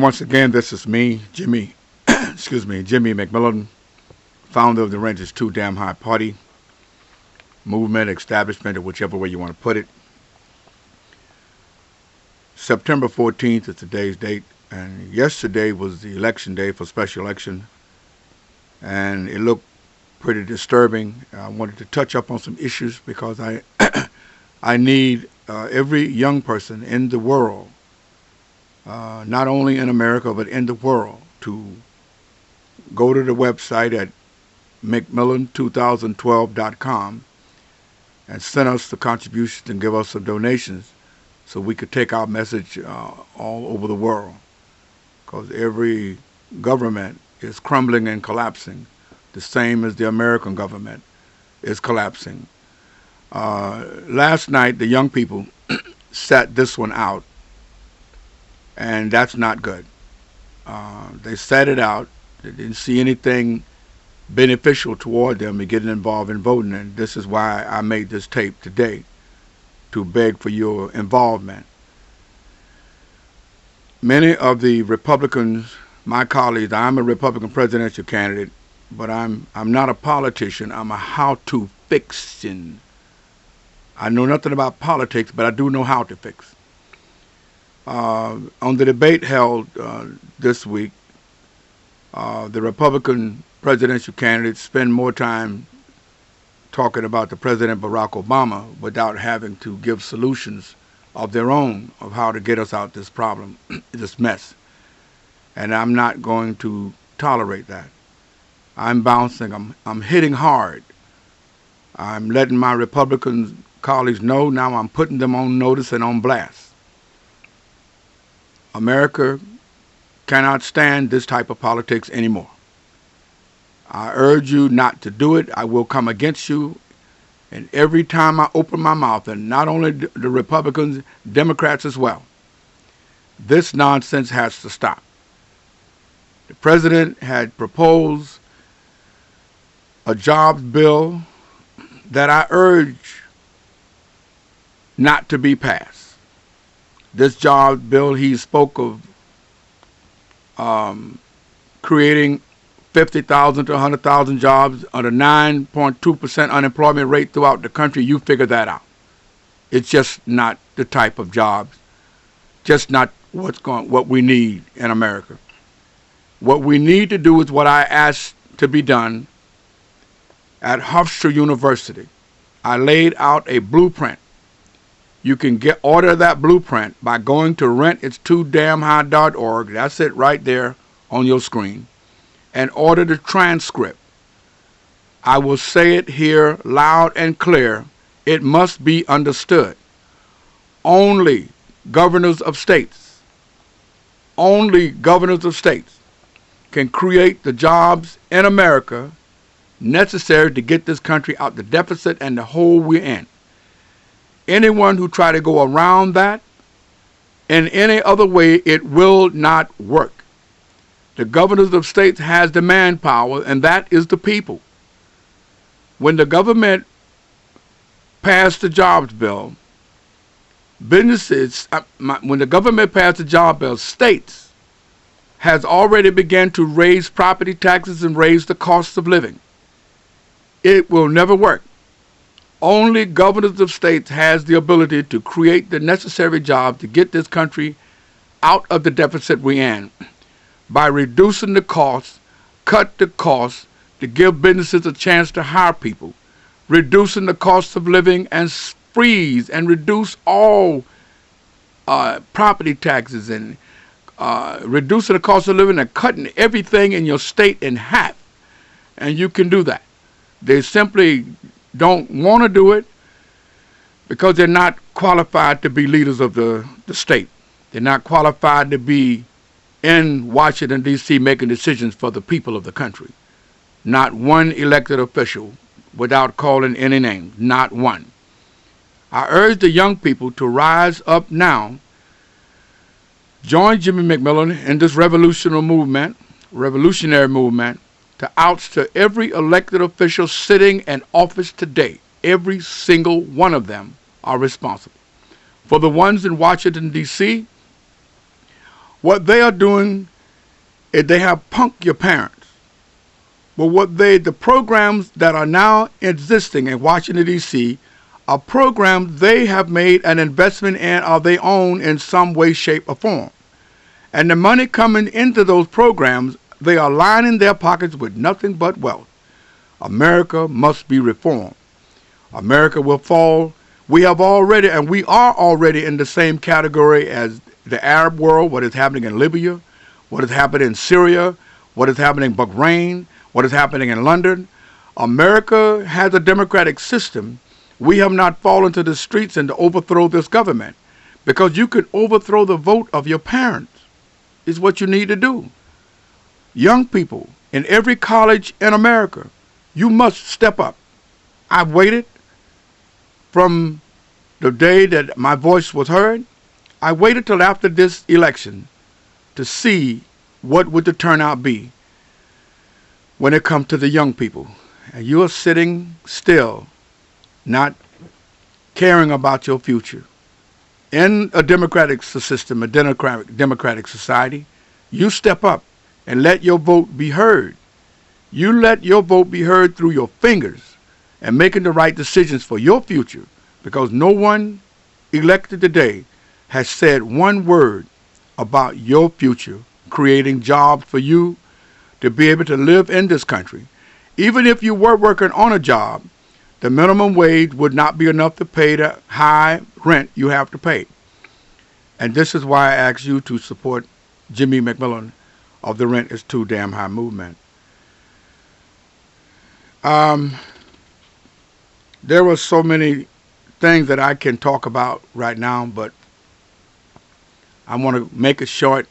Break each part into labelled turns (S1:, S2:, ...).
S1: once again, this is me, Jimmy, Jimmy McMillan, founder of the Rent is Too Damn High Party, movement, establishment, or whichever way you want to put it. September 14th is today's date, and yesterday was the election day for special election, and it looked pretty disturbing. I wanted to touch up on some issues because I need every young person in the world, not only in America but in the world, to go to the website at mcmillan2012.com and send us the contributions and give us some donations so we could take our message all over the world, because every government is crumbling and collapsing, the same as the American government is collapsing. Last night, the young people sat this one out, and that's not good. They sat it out. They didn't see anything beneficial toward them in getting involved in voting, and this is why I made this tape today, to beg for your involvement. Many of the Republicans, my colleagues, I'm a Republican presidential candidate, but I'm not a politician. I'm a how-to fixin'. I know nothing about politics, but I do know how to fix. On the debate held this week, the Republican presidential candidates spend more time talking about the President Barack Obama without having to give solutions of their own of how to get us out this problem, this mess. And I'm not going to tolerate that. I'm bouncing. I'm hitting hard. I'm letting my Republican colleagues know now. I'm putting them on notice and on blast. America cannot stand this type of politics anymore. I urge you not to do it. I will come against you. And every time I open my mouth, and not only the Republicans, Democrats as well, this nonsense has to stop. The president had proposed a jobs bill that I urge not to be passed. This jobs bill, he spoke of creating 50,000 to 100,000 jobs on a 9.2% unemployment rate throughout the country. You figure that out. It's just not the type of jobs, just not what we need in America. What we need to do is what I asked to be done at Hofstra University. I laid out a blueprint. You can order that blueprint by going to rentitstoodamnhigh.org. That's it right there on your screen. And order the transcript. I will say it here loud and clear. It must be understood. Only governors of states can create the jobs in America necessary to get this country out the deficit and the hole we're in. Anyone who try to go around that in any other way, it will not work. The governors of states has the manpower, and that is the people. When the government passed the jobs bill, when the government passed the job bill, states has already begun to raise property taxes and raise the cost of living. It will never work. Only governors of states has the ability to create the necessary jobs to get this country out of the deficit we're in, by reducing the costs, cut the costs to give businesses a chance to hire people, reducing the cost of living and freeze and reduce all property taxes, and reducing the cost of living and cutting everything in your state in half. And you can do that. They simply don't want to do it because they're not qualified to be leaders of the state. They're not qualified to be in Washington, D.C. making decisions for the people of the country. Not one elected official, without calling any name, not one. I urge the young people to rise up now, join Jimmy McMillan in this revolutionary movement, to oust every elected official sitting in office today. Every single one of them are responsible. For the ones in Washington, D.C., What they are doing is they have punked your parents. But the programs that are now existing in Washington, D.C. are programs they have made an investment in or they own in some way, shape, or form. And the money coming into those programs, they are lining their pockets with nothing but wealth. America must be reformed. America will fall. We have already, and we are already in the same category as the Arab world, what is happening in Libya, what is happening in Syria, what is happening in Bahrain, what is happening in London. America has a democratic system. We have not fallen to the streets and to overthrow this government, because you can overthrow the vote of your parents is what you need to do. Young people in every college in America, you must step up. I've waited from the day that my voice was heard. I waited till after this election to see what would the turnout be when it comes to the young people. And you are sitting still, not caring about your future. In a democratic system, a democratic society, you step up and let your vote be heard. You let your vote be heard through your fingers and making the right decisions for your future, because no one elected today has said one word about your future, creating jobs for you to be able to live in this country. Even if you were working on a job, the minimum wage would not be enough to pay the high rent you have to pay. And this is why I ask you to support Jimmy McMillan of the Rent is Too Damn High movement. There were so many things that I can talk about right now, but I want to make it short,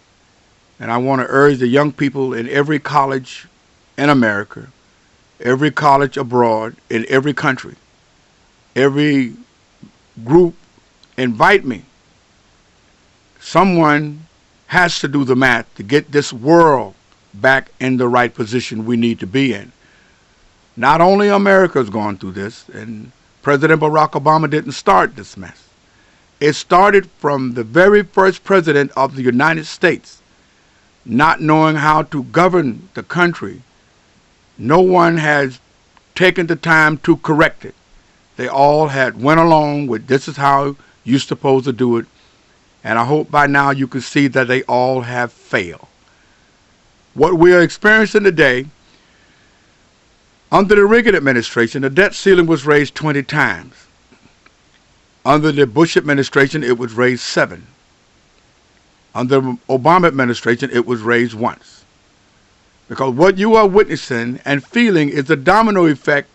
S1: and I want to urge the young people in every college in America, every college abroad, in every country, every group, invite me. Someone has to do the math to get this world back in the right position we need to be in. Not only America's gone through this, and President Barack Obama didn't start this mess. It started from the very first president of the United States, not knowing how to govern the country. No one has taken the time to correct it. They all had went along with this is how you're supposed to do it. And I hope by now you can see that they all have failed. What we are experiencing today, under the Reagan administration, the debt ceiling was raised 20 times. Under the Bush administration, it was raised 7. Under the Obama administration, it was raised once. Because what you are witnessing and feeling is the domino effect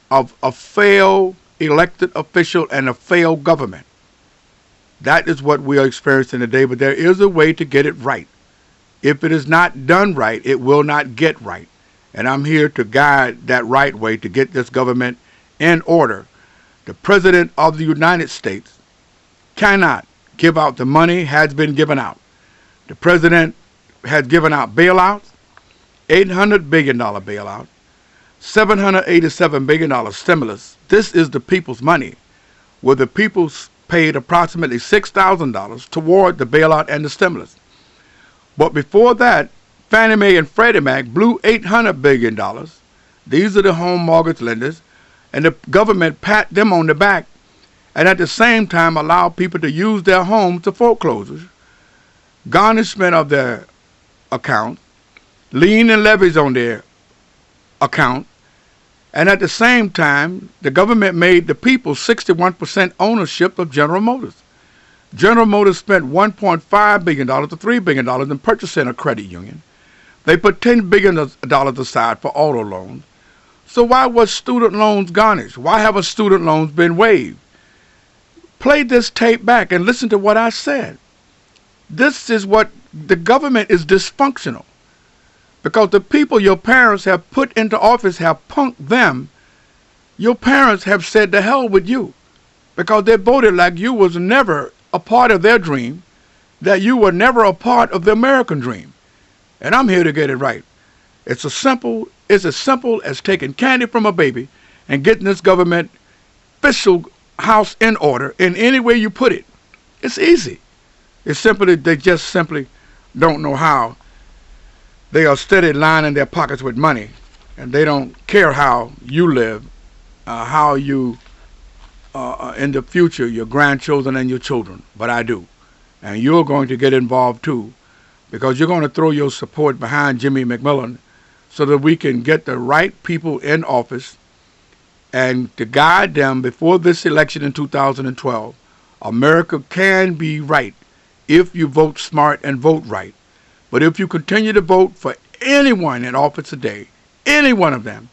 S1: of a failed elected official and a failed government. That is what we are experiencing today, but there is a way to get it right. If it is not done right, it will not get right. And I'm here to guide that right way to get this government in order. The President of the United States cannot give out the money has been given out. The President has given out bailouts, $800 billion bailout, $787 billion stimulus. This is the people's money, where the people paid approximately $6,000 toward the bailout and the stimulus. But before that, Fannie Mae and Freddie Mac blew $800 billion. These are the home mortgage lenders, and the government pat them on the back and at the same time allow people to use their homes to foreclosures, garnishment of their account, lien and levies on their account, and at the same time, the government made the people 61% ownership of General Motors. General Motors spent $1.5 billion to $3 billion in purchasing a credit union. They put $10 billion aside for auto loans. So why was student loans garnished? Why haven't student loans been waived? Play this tape back and listen to what I said. This is what the government is dysfunctional. Because the people your parents have put into office have punked them. Your parents have said to hell with you. Because they voted like you was never a part of their dream, that you were never a part of the American dream. And I'm here to get it right. It's as simple as taking candy from a baby and getting this government fiscal house in order in any way you put it. It's easy. It's simply, they just simply don't know how. They are steady lining their pockets with money, and they don't care how you live, how you, in the future, your grandchildren and your children. But I do. And you're going to get involved too, because you're going to throw your support behind Jimmy McMillan so that we can get the right people in office and to guide them before this election in 2012. America can be right if you vote smart and vote right. But if you continue to vote for anyone in office today, any one of them,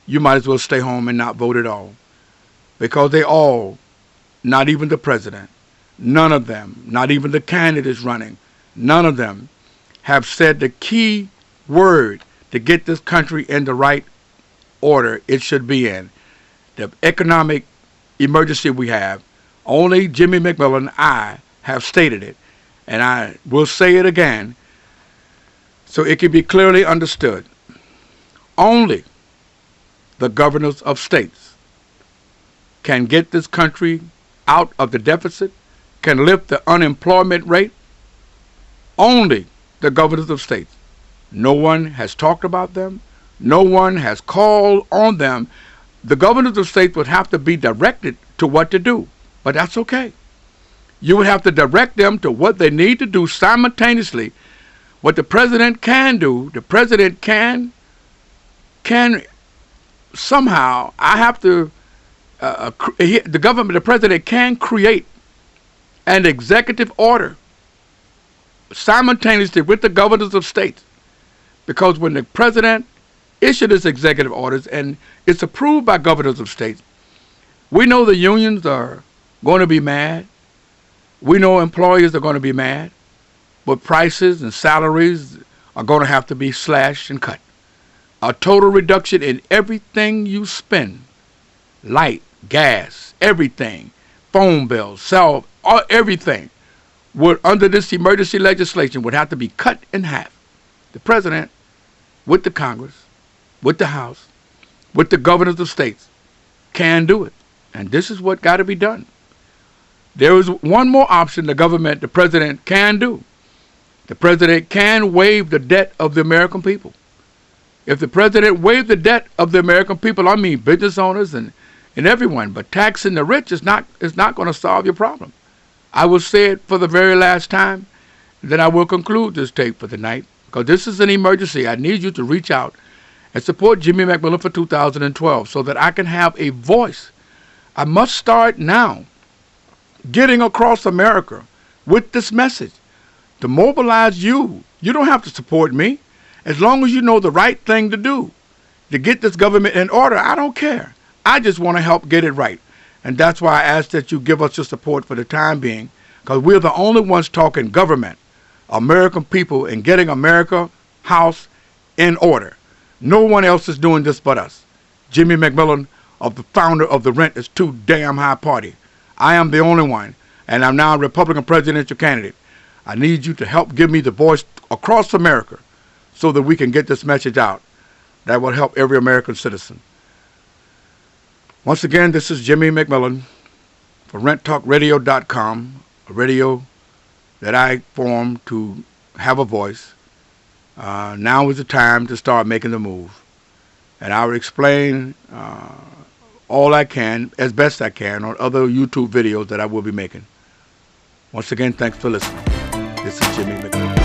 S1: you might as well stay home and not vote at all. Because they all, not even the president, none of them, not even the candidates running, none of them have said the key word to get this country in the right order it should be in. The economic emergency we have, only Jimmy McMillan, I, have stated it. And I will say it again so it can be clearly understood. Only the governors of states can get this country out of the deficit, can lift the unemployment rate. Only the governors of states. No one has talked about them. No one has called on them. The governors of states would have to be directed to what to do, but that's okay. You would have to direct them to what they need to do simultaneously. What the president can do, the president can somehow, the president can create an executive order simultaneously with the governors of states. Because when the president issued his executive orders and it's approved by governors of states, we know the unions are going to be mad. We know employers are going to be mad. But prices and salaries are going to have to be slashed and cut. A total reduction in everything you spend. Light, gas, everything. Phone bills, everything. Would, under this emergency legislation, would have to be cut in half. The president, with the Congress, with the House, with the governors of states, can do it. And this is what got to be done. There is one more option the president can do. The president can waive the debt of the American people. If the president waived the debt of the American people, I mean business owners and everyone, but taxing the rich is not going to solve your problem. I will say it for the very last time, then I will conclude this tape for the night, because this is an emergency. I need you to reach out and support Jimmy McMillan for 2012 so that I can have a voice. I must start now getting across America with this message to mobilize you. You don't have to support me. As long as you know the right thing to do to get this government in order, I don't care. I just want to help get it right. And that's why I ask that you give us your support for the time being, because we're the only ones talking government, American people, and getting America house in order. No one else is doing this but us. Jimmy McMillan, the founder of the Rent is Too Damn High Party. I am the only one, and I'm now a Republican presidential candidate. I need you to help give me the voice across America so that we can get this message out that will help every American citizen. Once again, this is Jimmy McMillan for RentTalkRadio.com, a radio that I formed to have a voice. Now is the time to start making the move. And I will explain all I can, as best I can, on other YouTube videos that I will be making. Once again, thanks for listening. This is Jimmy McMillan.